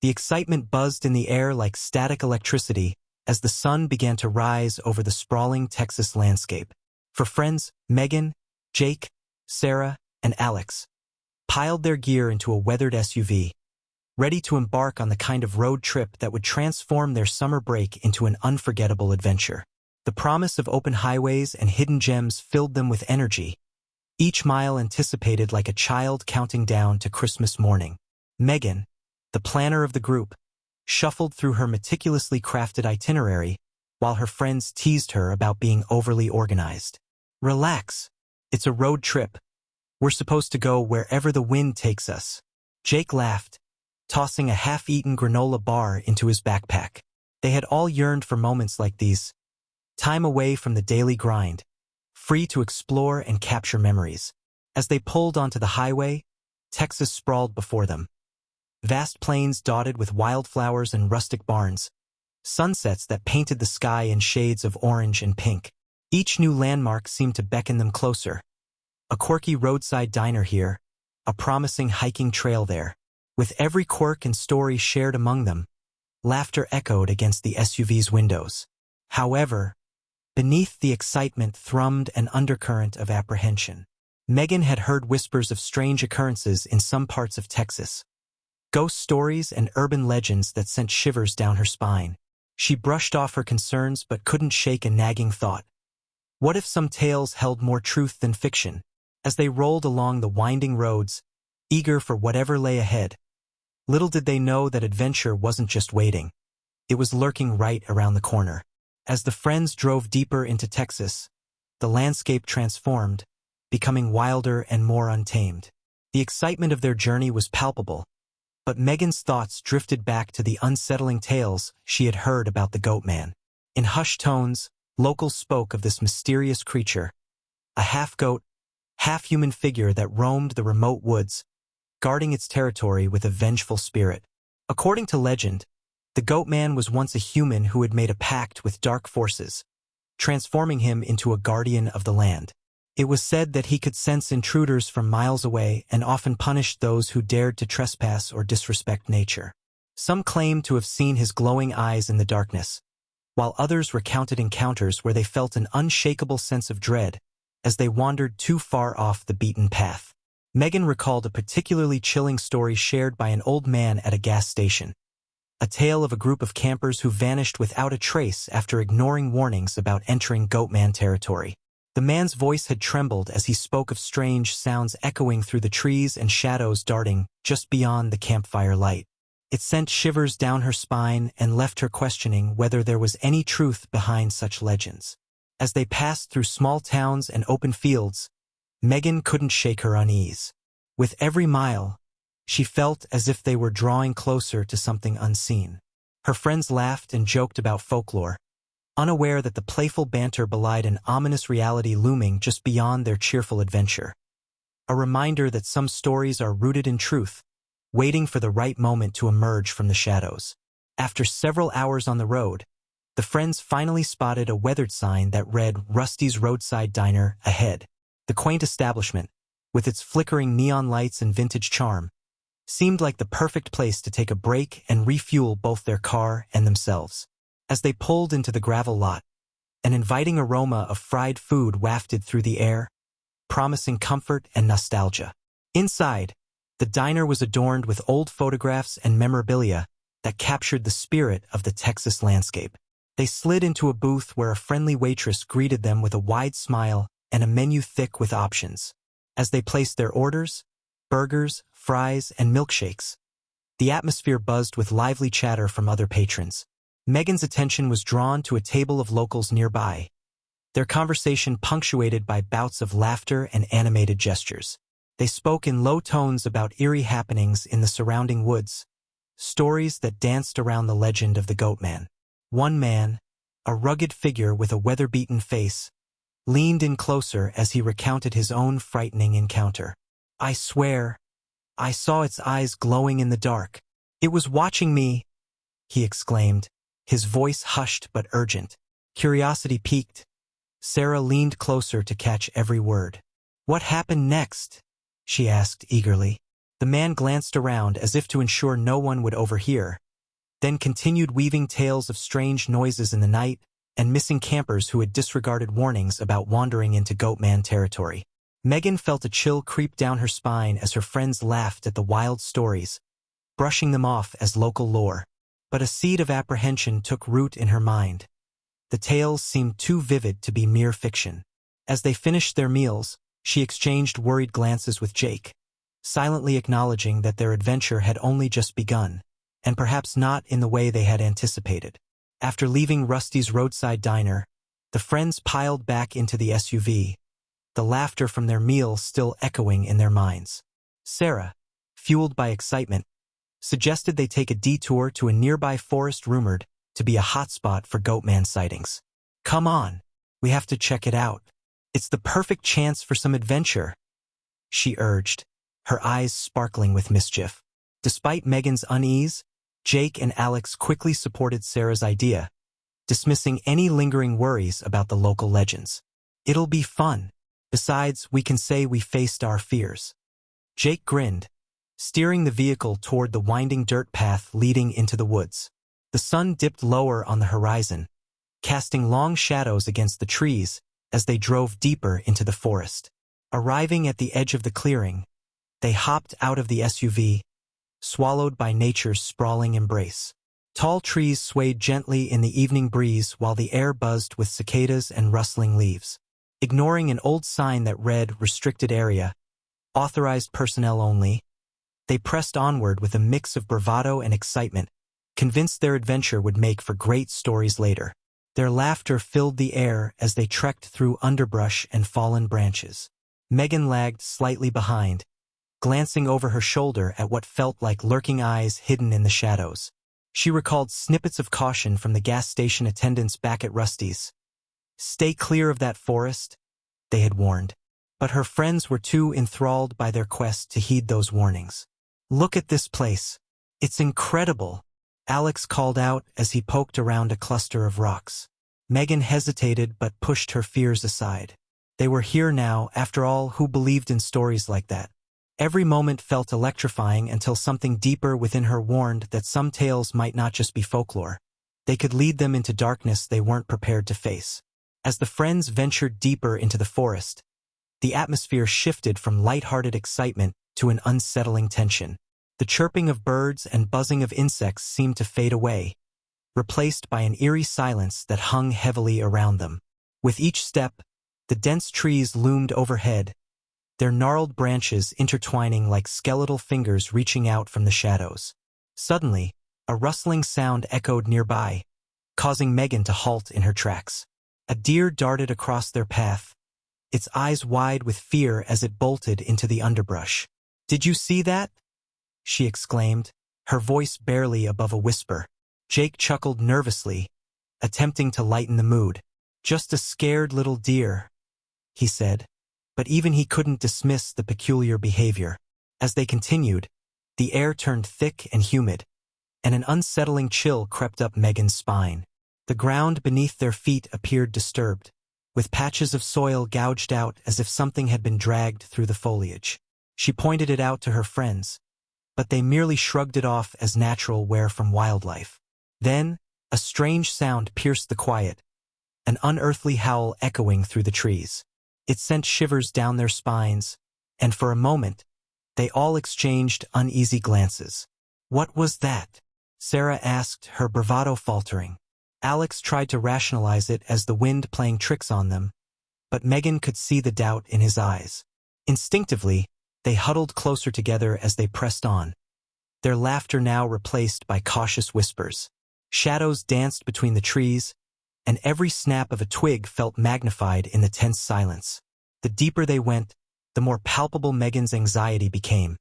The excitement buzzed in the air like static electricity as the sun began to rise over the sprawling Texas landscape. For friends, Megan, Jake, Sarah, and Alex piled their gear into a weathered SUV, ready to embark on the kind of road trip that would transform their summer break into an unforgettable adventure. The promise of open highways and hidden gems filled them with energy, each mile anticipated like a child counting down to Christmas morning. Megan, the planner of the group, shuffled through her meticulously crafted itinerary while her friends teased her about being overly organized. "Relax. It's a road trip. We're supposed to go wherever the wind takes us." Jake laughed, tossing a half-eaten granola bar into his backpack. They had all yearned for moments like these, time away from the daily grind, free to explore and capture memories. As they pulled onto the highway, Texas sprawled before them. Vast plains dotted with wildflowers and rustic barns, sunsets that painted the sky in shades of orange and pink. Each new landmark seemed to beckon them closer. A quirky roadside diner here, a promising hiking trail there. With every quirk and story shared among them, laughter echoed against the SUV's windows. However, beneath the excitement thrummed an undercurrent of apprehension. Megan had heard whispers of strange occurrences in some parts of Texas. Ghost stories and urban legends that sent shivers down her spine. She brushed off her concerns but couldn't shake a nagging thought. What if some tales held more truth than fiction? As they rolled along the winding roads, eager for whatever lay ahead, little did they know that adventure wasn't just waiting. It was lurking right around the corner. As the friends drove deeper into Texas, the landscape transformed, becoming wilder and more untamed. The excitement of their journey was palpable, but Megan's thoughts drifted back to the unsettling tales she had heard about the Goatman. In hushed tones, locals spoke of this mysterious creature, a half-goat, half-human figure that roamed the remote woods, guarding its territory with a vengeful spirit. According to legend, the Goatman was once a human who had made a pact with dark forces, transforming him into a guardian of the land. It was said that he could sense intruders from miles away and often punished those who dared to trespass or disrespect nature. Some claimed to have seen his glowing eyes in the darkness, while others recounted encounters where they felt an unshakable sense of dread as they wandered too far off the beaten path. Megan recalled a particularly chilling story shared by an old man at a gas station, a tale of a group of campers who vanished without a trace after ignoring warnings about entering Goatman territory. The man's voice had trembled as he spoke of strange sounds echoing through the trees and shadows darting just beyond the campfire light. It sent shivers down her spine and left her questioning whether there was any truth behind such legends. As they passed through small towns and open fields, Megan couldn't shake her unease. With every mile, she felt as if they were drawing closer to something unseen. Her friends laughed and joked about folklore, unaware that the playful banter belied an ominous reality looming just beyond their cheerful adventure. A reminder that some stories are rooted in truth, waiting for the right moment to emerge from the shadows. After several hours on the road, the friends finally spotted a weathered sign that read Rusty's Roadside Diner ahead. The quaint establishment, with its flickering neon lights and vintage charm, seemed like the perfect place to take a break and refuel both their car and themselves. As they pulled into the gravel lot, an inviting aroma of fried food wafted through the air, promising comfort and nostalgia. Inside, the diner was adorned with old photographs and memorabilia that captured the spirit of the Texas landscape. They slid into a booth where a friendly waitress greeted them with a wide smile and a menu thick with options. As they placed their orders, burgers, fries, and milkshakes, the atmosphere buzzed with lively chatter from other patrons. Megan's attention was drawn to a table of locals nearby, their conversation punctuated by bouts of laughter and animated gestures. They spoke in low tones about eerie happenings in the surrounding woods, stories that danced around the legend of the Goatman. One man, a rugged figure with a weather-beaten face, leaned in closer as he recounted his own frightening encounter. "I swear, I saw its eyes glowing in the dark. It was watching me," he exclaimed, his voice hushed but urgent. Curiosity piqued. Sarah leaned closer to catch every word. "What happened next?" she asked eagerly. The man glanced around as if to ensure no one would overhear, then continued weaving tales of strange noises in the night and missing campers who had disregarded warnings about wandering into Goatman territory. Megan felt a chill creep down her spine as her friends laughed at the wild stories, brushing them off as local lore. But a seed of apprehension took root in her mind. The tales seemed too vivid to be mere fiction. As they finished their meals, she exchanged worried glances with Jake, silently acknowledging that their adventure had only just begun, and perhaps not in the way they had anticipated. After leaving Rusty's roadside diner, the friends piled back into the SUV, the laughter from their meal still echoing in their minds. Sarah, fueled by excitement, suggested they take a detour to a nearby forest rumored to be a hotspot for Goatman sightings. "Come on, we have to check it out. It's the perfect chance for some adventure," she urged, her eyes sparkling with mischief. Despite Megan's unease, Jake and Alex quickly supported Sarah's idea, dismissing any lingering worries about the local legends. "It'll be fun. Besides, we can say we faced our fears." Jake grinned, steering the vehicle toward the winding dirt path leading into the woods. The sun dipped lower on the horizon, casting long shadows against the trees as they drove deeper into the forest. Arriving at the edge of the clearing, they hopped out of the SUV, swallowed by nature's sprawling embrace. Tall trees swayed gently in the evening breeze while the air buzzed with cicadas and rustling leaves. Ignoring an old sign that read "Restricted Area, Authorized Personnel Only," they pressed onward with a mix of bravado and excitement, convinced their adventure would make for great stories later. Their laughter filled the air as they trekked through underbrush and fallen branches. Megan lagged slightly behind, glancing over her shoulder at what felt like lurking eyes hidden in the shadows. She recalled snippets of caution from the gas station attendants back at Rusty's. "Stay clear of that forest," they had warned. But her friends were too enthralled by their quest to heed those warnings. "Look at this place. It's incredible," Alex called out as he poked around a cluster of rocks. Megan hesitated but pushed her fears aside. They were here now, after all, who believed in stories like that? Every moment felt electrifying until something deeper within her warned that some tales might not just be folklore. They could lead them into darkness they weren't prepared to face. As the friends ventured deeper into the forest, the atmosphere shifted from light-hearted excitement to an unsettling tension. The chirping of birds and buzzing of insects seemed to fade away, replaced by an eerie silence that hung heavily around them. With each step, the dense trees loomed overhead, their gnarled branches intertwining like skeletal fingers reaching out from the shadows. Suddenly, a rustling sound echoed nearby, causing Megan to halt in her tracks. A deer darted across their path, its eyes wide with fear as it bolted into the underbrush. "Did you see that?" she exclaimed, her voice barely above a whisper. Jake chuckled nervously, attempting to lighten the mood. "Just a scared little deer," he said, but even he couldn't dismiss the peculiar behavior. As they continued, the air turned thick and humid, and an unsettling chill crept up Megan's spine. The ground beneath their feet appeared disturbed, with patches of soil gouged out as if something had been dragged through the foliage. She pointed it out to her friends, but they merely shrugged it off as natural wear from wildlife. Then, a strange sound pierced the quiet, an unearthly howl echoing through the trees. It sent shivers down their spines, and for a moment, they all exchanged uneasy glances. "What was that?" Sarah asked, her bravado faltering. Alex tried to rationalize it as the wind playing tricks on them, but Megan could see the doubt in his eyes. Instinctively, they huddled closer together as they pressed on, their laughter now replaced by cautious whispers. Shadows danced between the trees, and every snap of a twig felt magnified in the tense silence. The deeper they went, the more palpable Megan's anxiety became.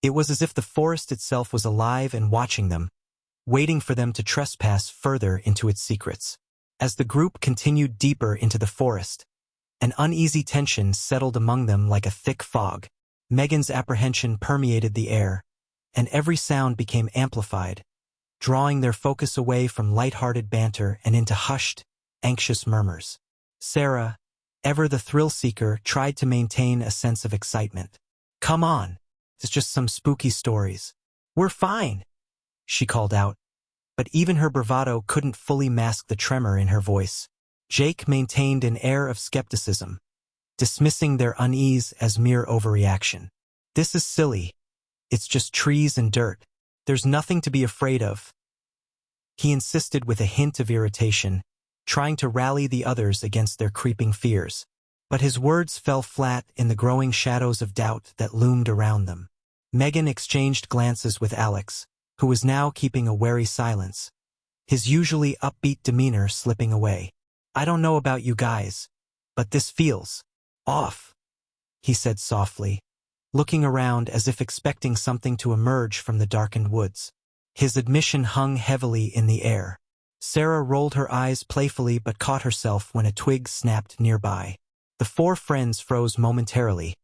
It was as if the forest itself was alive and watching them, waiting for them to trespass further into its secrets. As the group continued deeper into the forest, an uneasy tension settled among them like a thick fog. Megan's apprehension permeated the air, and every sound became amplified, drawing their focus away from light-hearted banter and into hushed, anxious murmurs. Sarah, ever the thrill-seeker, tried to maintain a sense of excitement. "Come on, It's just some spooky stories. We're fine, she called out. But even her bravado couldn't fully mask the tremor in her voice. Jake maintained an air of skepticism, dismissing their unease as mere overreaction. This is silly. It's just trees and dirt. There's nothing to be afraid of. He insisted with a hint of irritation, trying to rally the others against their creeping fears. But his words fell flat in the growing shadows of doubt that loomed around them. Megan exchanged glances with Alex, who was now keeping a wary silence, his usually upbeat demeanor slipping away. I don't know about you guys, but this feels off, he said softly, looking around as if expecting something to emerge from the darkened woods. His admission hung heavily in the air. Sarah rolled her eyes playfully but caught herself when a twig snapped nearby. The four friends froze momentarily.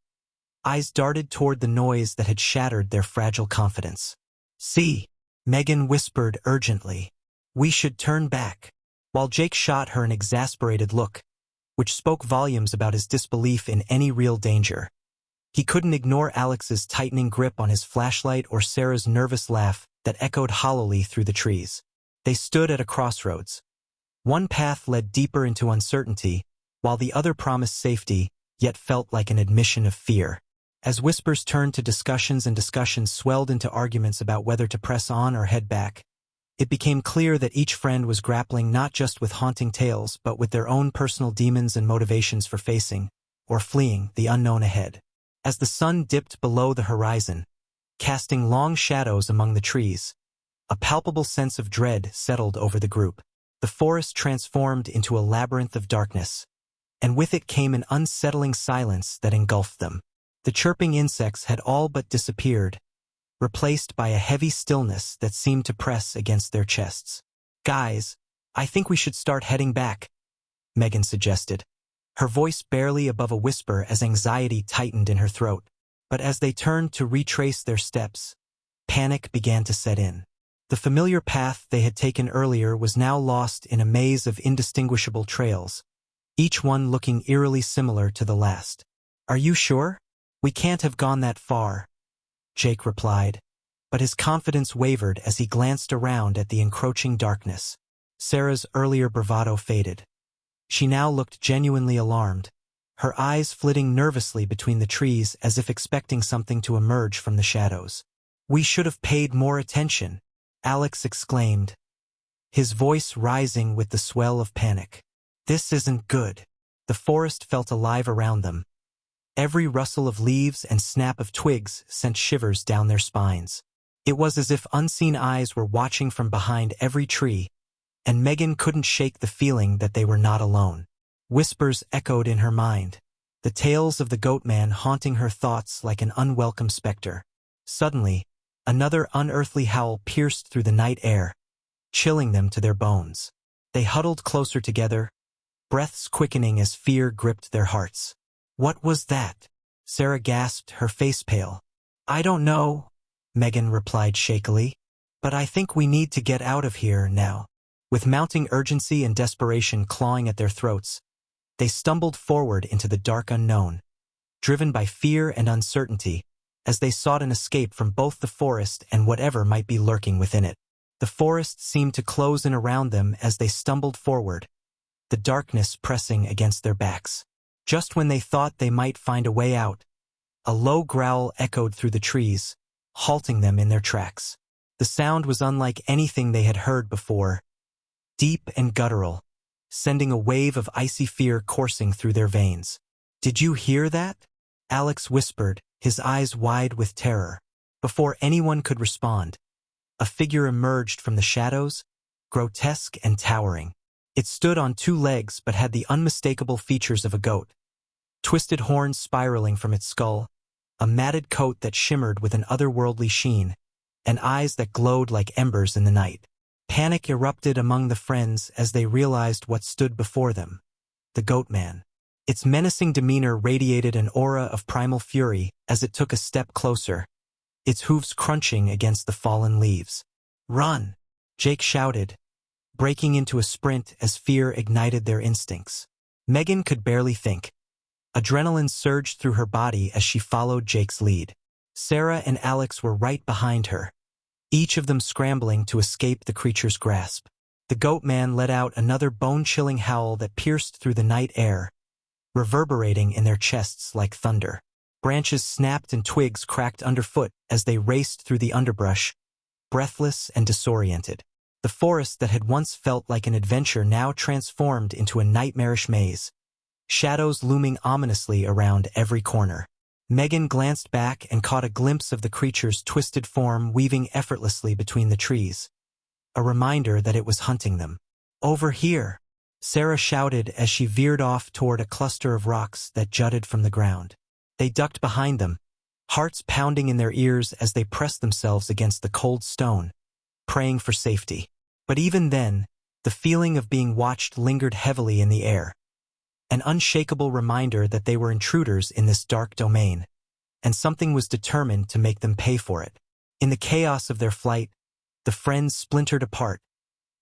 Eyes darted toward the noise that had shattered their fragile confidence. See, Megan whispered urgently. We should turn back. While Jake shot her an exasperated look, which spoke volumes about his disbelief in any real danger. He couldn't ignore Alex's tightening grip on his flashlight or Sarah's nervous laugh that echoed hollowly through the trees. They stood at a crossroads. One path led deeper into uncertainty, while the other promised safety, yet felt like an admission of fear. As whispers turned to discussions and discussions swelled into arguments about whether to press on or head back, it became clear that each friend was grappling not just with haunting tales but with their own personal demons and motivations for facing, or fleeing, the unknown ahead. As the sun dipped below the horizon, casting long shadows among the trees, a palpable sense of dread settled over the group. The forest transformed into a labyrinth of darkness, and with it came an unsettling silence that engulfed them. The chirping insects had all but disappeared, replaced by a heavy stillness that seemed to press against their chests. Guys, I think we should start heading back, Megan suggested, her voice barely above a whisper as anxiety tightened in her throat. But as they turned to retrace their steps, panic began to set in. The familiar path they had taken earlier was now lost in a maze of indistinguishable trails, each one looking eerily similar to the last. Are you sure? We can't have gone that far, Jake replied, but his confidence wavered as he glanced around at the encroaching darkness. Sarah's earlier bravado faded. She now looked genuinely alarmed, her eyes flitting nervously between the trees as if expecting something to emerge from the shadows. We should have paid more attention, Alex exclaimed, his voice rising with the swell of panic. This isn't good. The forest felt alive around them. Every rustle of leaves and snap of twigs sent shivers down their spines. It was as if unseen eyes were watching from behind every tree, and Megan couldn't shake the feeling that they were not alone. Whispers echoed in her mind, the tales of the Goatman haunting her thoughts like an unwelcome specter. Suddenly, another unearthly howl pierced through the night air, chilling them to their bones. They huddled closer together, breaths quickening as fear gripped their hearts. What was that? Sarah gasped, her face pale. I don't know, Megan replied shakily, but I think we need to get out of here now. With mounting urgency and desperation clawing at their throats, they stumbled forward into the dark unknown, driven by fear and uncertainty, as they sought an escape from both the forest and whatever might be lurking within it. The forest seemed to close in around them as they stumbled forward, the darkness pressing against their backs. Just when they thought they might find a way out, a low growl echoed through the trees, halting them in their tracks. The sound was unlike anything they had heard before, deep and guttural, sending a wave of icy fear coursing through their veins. Did you hear that? Alex whispered, his eyes wide with terror. Before anyone could respond, a figure emerged from the shadows, grotesque and towering. It stood on two legs but had the unmistakable features of a goat. Twisted horns spiraling from its skull, a matted coat that shimmered with an otherworldly sheen, and eyes that glowed like embers in the night. Panic erupted among the friends as they realized what stood before them. The Goatman. Its menacing demeanor radiated an aura of primal fury as it took a step closer, its hooves crunching against the fallen leaves. Run! Jake shouted, breaking into a sprint as fear ignited their instincts. Megan could barely think. Adrenaline surged through her body as she followed Jake's lead. Sarah and Alex were right behind her, each of them scrambling to escape the creature's grasp. The Goatman let out another bone-chilling howl that pierced through the night air, reverberating in their chests like thunder. Branches snapped and twigs cracked underfoot as they raced through the underbrush, breathless and disoriented. The forest that had once felt like an adventure now transformed into a nightmarish maze, shadows looming ominously around every corner. Megan glanced back and caught a glimpse of the creature's twisted form weaving effortlessly between the trees, a reminder that it was hunting them. "Over here!" Sarah shouted as she veered off toward a cluster of rocks that jutted from the ground. They ducked behind them, hearts pounding in their ears as they pressed themselves against the cold stone, praying for safety. But even then, the feeling of being watched lingered heavily in the air, an unshakable reminder that they were intruders in this dark domain, and something was determined to make them pay for it. In the chaos of their flight, the friends splintered apart,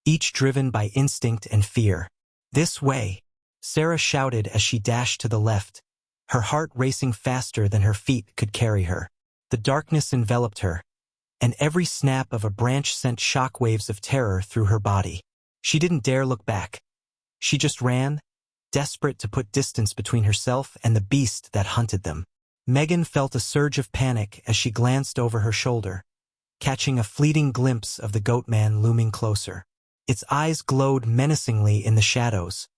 each driven by instinct and fear. "This way!" Sarah shouted as she dashed to the left, her heart racing faster than her feet could carry her. The darkness enveloped her, and every snap of a branch sent shockwaves of terror through her body. She didn't dare look back. She just ran, desperate to put distance between herself and the beast that hunted them. Megan felt a surge of panic as she glanced over her shoulder, catching a fleeting glimpse of the Goatman looming closer. Its eyes glowed menacingly in the shadows,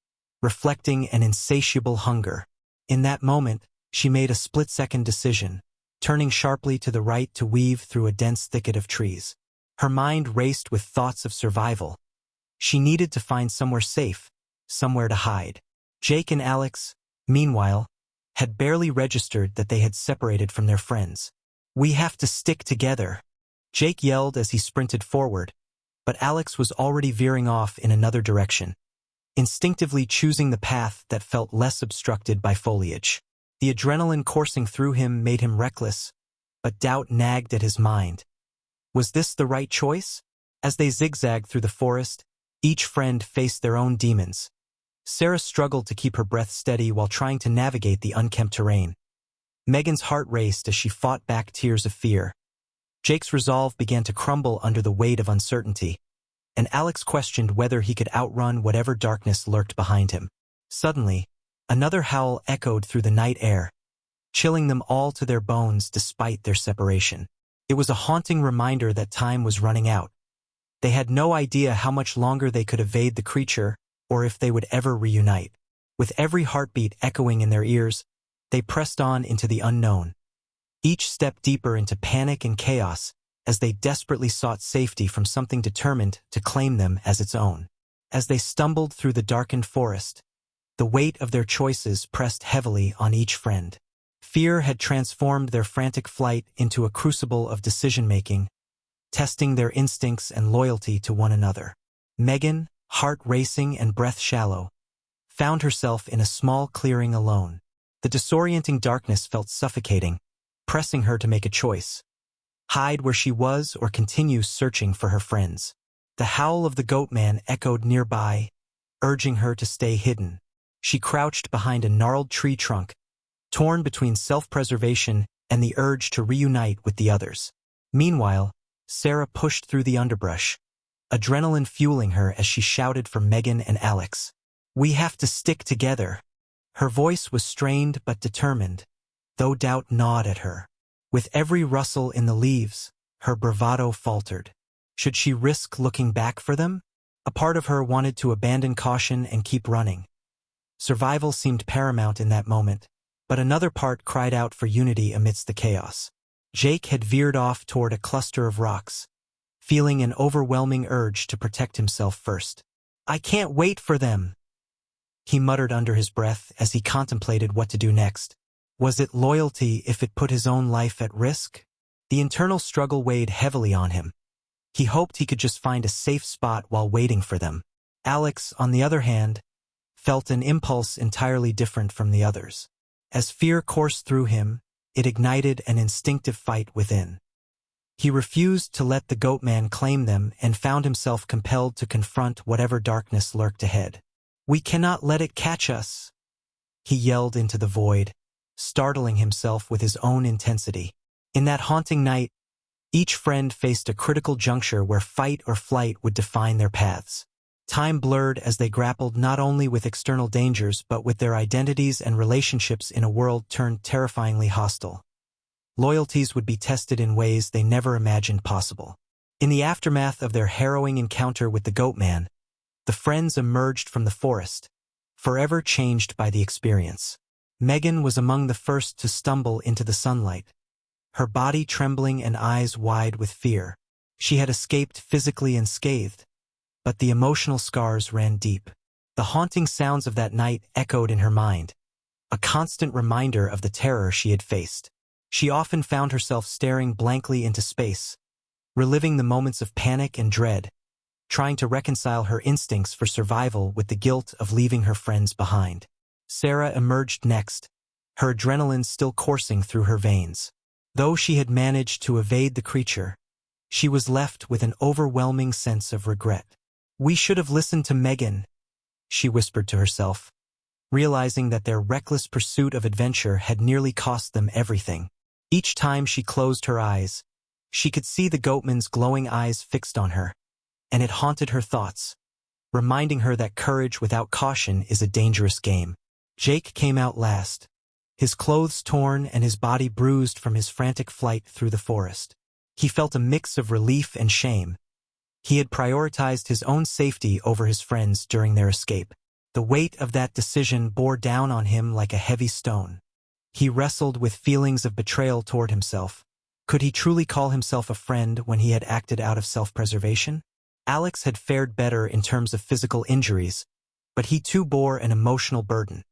reflecting an insatiable hunger. In that moment, she made a split-second decision, turning sharply to the right to weave through a dense thicket of trees. Her mind raced with thoughts of survival. She needed to find somewhere safe, somewhere to hide. Jake and Alex, meanwhile, had barely registered that they had separated from their friends. "We have to stick together," Jake yelled as he sprinted forward, but Alex was already veering off in another direction, instinctively choosing the path that felt less obstructed by foliage. The adrenaline coursing through him made him reckless, but doubt nagged at his mind. Was this the right choice? As they zigzagged through the forest, each friend faced their own demons. Sarah struggled to keep her breath steady while trying to navigate the unkempt terrain. Megan's heart raced as she fought back tears of fear. Jake's resolve began to crumble under the weight of uncertainty, and Alex questioned whether he could outrun whatever darkness lurked behind him. Suddenly, another howl echoed through the night air, chilling them all to their bones despite their separation. It was a haunting reminder that time was running out. They had no idea how much longer they could evade the creature, or if they would ever reunite. With every heartbeat echoing in their ears, they pressed on into the unknown, each step deeper into panic and chaos as they desperately sought safety from something determined to claim them as its own. As they stumbled through the darkened forest, the weight of their choices pressed heavily on each friend. Fear had transformed their frantic flight into a crucible of decision-making, testing their instincts and loyalty to one another. Megan, heart racing and breath shallow, found herself in a small clearing alone. The disorienting darkness felt suffocating, pressing her to make a choice: hide where she was or continue searching for her friends. The howl of the Goatman echoed nearby, urging her to stay hidden. She crouched behind a gnarled tree trunk, torn between self-preservation and the urge to reunite with the others. Meanwhile, Sarah pushed through the underbrush, adrenaline fueling her as she shouted for Megan and Alex. "We have to stick together." Her voice was strained but determined, though doubt gnawed at her. With every rustle in the leaves, her bravado faltered. Should she risk looking back for them? A part of her wanted to abandon caution and keep running. Survival seemed paramount in that moment, but another part cried out for unity amidst the chaos. Jake had veered off toward a cluster of rocks, feeling an overwhelming urge to protect himself first. "I can't wait for them," he muttered under his breath as he contemplated what to do next. Was it loyalty if it put his own life at risk? The internal struggle weighed heavily on him. He hoped he could just find a safe spot while waiting for them. Alex, on the other hand, felt an impulse entirely different from the others. As fear coursed through him, it ignited an instinctive fight within. He refused to let the Goatman claim them and found himself compelled to confront whatever darkness lurked ahead. "We cannot let it catch us," he yelled into the void, startling himself with his own intensity. In that haunting night, each friend faced a critical juncture where fight or flight would define their paths. Time blurred as they grappled not only with external dangers but with their identities and relationships in a world turned terrifyingly hostile. Loyalties would be tested in ways they never imagined possible. In the aftermath of their harrowing encounter with the Goatman, the friends emerged from the forest, forever changed by the experience. Megan was among the first to stumble into the sunlight, her body trembling and eyes wide with fear. She had escaped physically unscathed, but the emotional scars ran deep. The haunting sounds of that night echoed in her mind, a constant reminder of the terror she had faced. She often found herself staring blankly into space, reliving the moments of panic and dread, trying to reconcile her instincts for survival with the guilt of leaving her friends behind. Sarah emerged next, her adrenaline still coursing through her veins. Though she had managed to evade the creature, she was left with an overwhelming sense of regret. "We should have listened to Megan," she whispered to herself, realizing that their reckless pursuit of adventure had nearly cost them everything. Each time she closed her eyes, she could see the Goatman's glowing eyes fixed on her, and it haunted her thoughts, reminding her that courage without caution is a dangerous game. Jake came out last, his clothes torn and his body bruised from his frantic flight through the forest. He felt a mix of relief and shame. He had prioritized his own safety over his friends during their escape. The weight of that decision bore down on him like a heavy stone. He wrestled with feelings of betrayal toward himself. Could he truly call himself a friend when he had acted out of self-preservation? Alex had fared better in terms of physical injuries, but he too bore an emotional burden,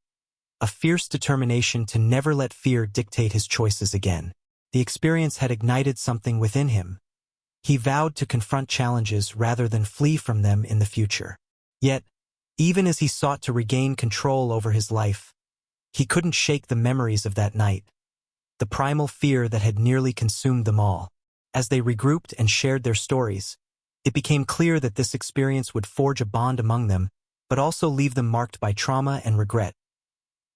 a fierce determination to never let fear dictate his choices again. The experience had ignited something within him. He vowed to confront challenges rather than flee from them in the future. Yet, even as he sought to regain control over his life, he couldn't shake the memories of that night, the primal fear that had nearly consumed them all. As they regrouped and shared their stories, it became clear that this experience would forge a bond among them, but also leave them marked by trauma and regret,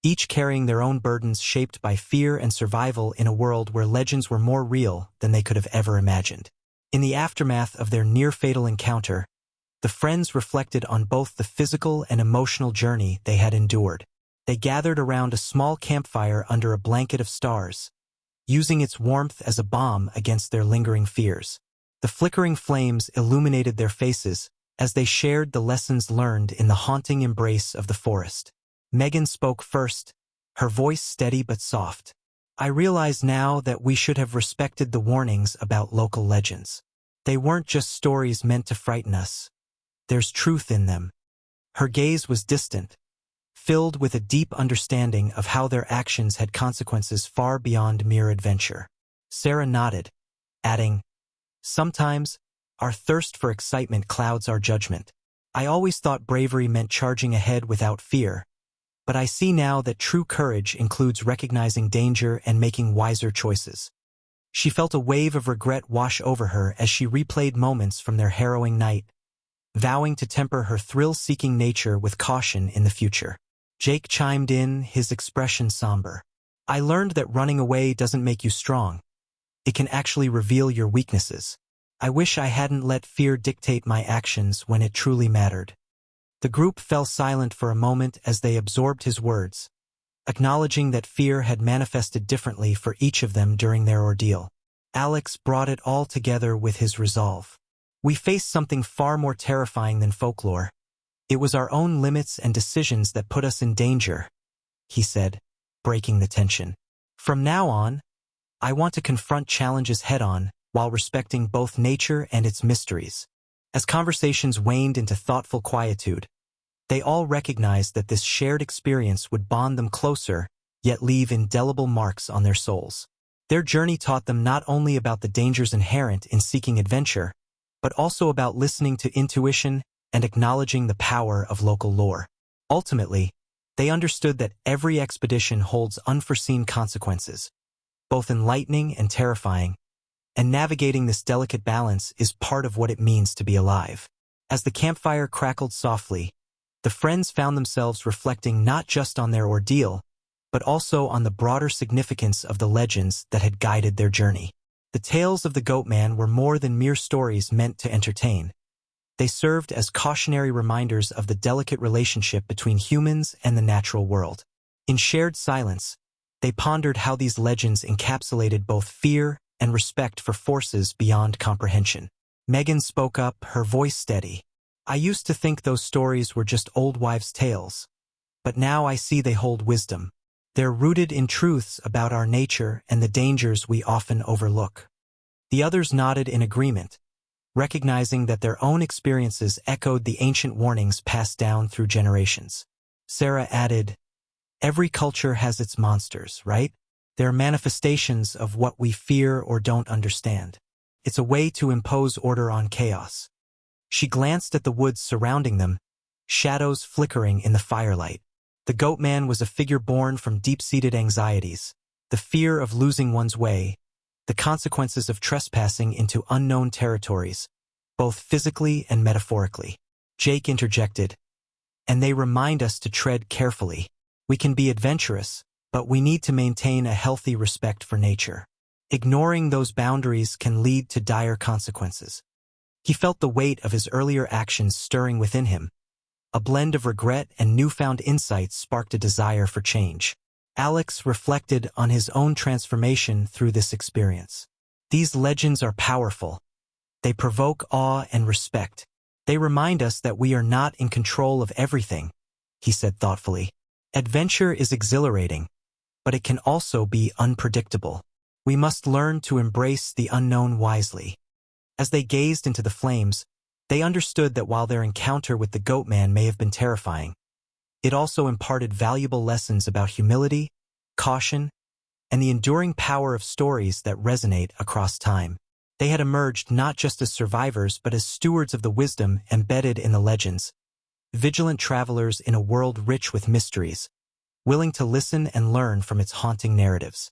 each carrying their own burdens shaped by fear and survival in a world where legends were more real than they could have ever imagined. In the aftermath of their near-fatal encounter, the friends reflected on both the physical and emotional journey they had endured. They gathered around a small campfire under a blanket of stars, using its warmth as a balm against their lingering fears. The flickering flames illuminated their faces as they shared the lessons learned in the haunting embrace of the forest. Megan spoke first, her voice steady but soft. "I realize now that we should have respected the warnings about local legends. They weren't just stories meant to frighten us. There's truth in them." Her gaze was distant, filled with a deep understanding of how their actions had consequences far beyond mere adventure. Sarah nodded, adding, "Sometimes, our thirst for excitement clouds our judgment. I always thought bravery meant charging ahead without fear, but I see now that true courage includes recognizing danger and making wiser choices." She felt a wave of regret wash over her as she replayed moments from their harrowing night, vowing to temper her thrill-seeking nature with caution in the future. Jake chimed in, his expression somber. "I learned that running away doesn't make you strong. It can actually reveal your weaknesses. I wish I hadn't let fear dictate my actions when it truly mattered." The group fell silent for a moment as they absorbed his words, acknowledging that fear had manifested differently for each of them during their ordeal. Alex brought it all together with his resolve. "We faced something far more terrifying than folklore. It was our own limits and decisions that put us in danger," he said, breaking the tension. "From now on, I want to confront challenges head-on while respecting both nature and its mysteries." As conversations waned into thoughtful quietude, they all recognized that this shared experience would bond them closer, yet leave indelible marks on their souls. Their journey taught them not only about the dangers inherent in seeking adventure, but also about listening to intuition and acknowledging the power of local lore. Ultimately, they understood that every expedition holds unforeseen consequences, both enlightening and terrifying, and navigating this delicate balance is part of what it means to be alive. As the campfire crackled softly, the friends found themselves reflecting not just on their ordeal, but also on the broader significance of the legends that had guided their journey. The tales of the Goatman were more than mere stories meant to entertain. They served as cautionary reminders of the delicate relationship between humans and the natural world. In shared silence, they pondered how these legends encapsulated both fear and respect for forces beyond comprehension. Megan spoke up, her voice steady. "I used to think those stories were just old wives' tales, but now I see they hold wisdom. They're rooted in truths about our nature and the dangers we often overlook." The others nodded in agreement, recognizing that their own experiences echoed the ancient warnings passed down through generations. Sarah added, "Every culture has its monsters, right? They're manifestations of what we fear or don't understand. It's a way to impose order on chaos." She glanced at the woods surrounding them, shadows flickering in the firelight. The Goatman was a figure born from deep-seated anxieties, the fear of losing one's way, the consequences of trespassing into unknown territories, both physically and metaphorically. Jake interjected, "And they remind us to tread carefully. We can be adventurous, but we need to maintain a healthy respect for nature. Ignoring those boundaries can lead to dire consequences." He felt the weight of his earlier actions stirring within him. A blend of regret and newfound insights sparked a desire for change. Alex reflected on his own transformation through this experience. "These legends are powerful. They provoke awe and respect. They remind us that we are not in control of everything," he said thoughtfully. "Adventure is exhilarating, but it can also be unpredictable. We must learn to embrace the unknown wisely." As they gazed into the flames, they understood that while their encounter with the Goatman may have been terrifying, it also imparted valuable lessons about humility, caution, and the enduring power of stories that resonate across time. They had emerged not just as survivors but as stewards of the wisdom embedded in the legends, vigilant travelers in a world rich with mysteries, willing to listen and learn from its haunting narratives.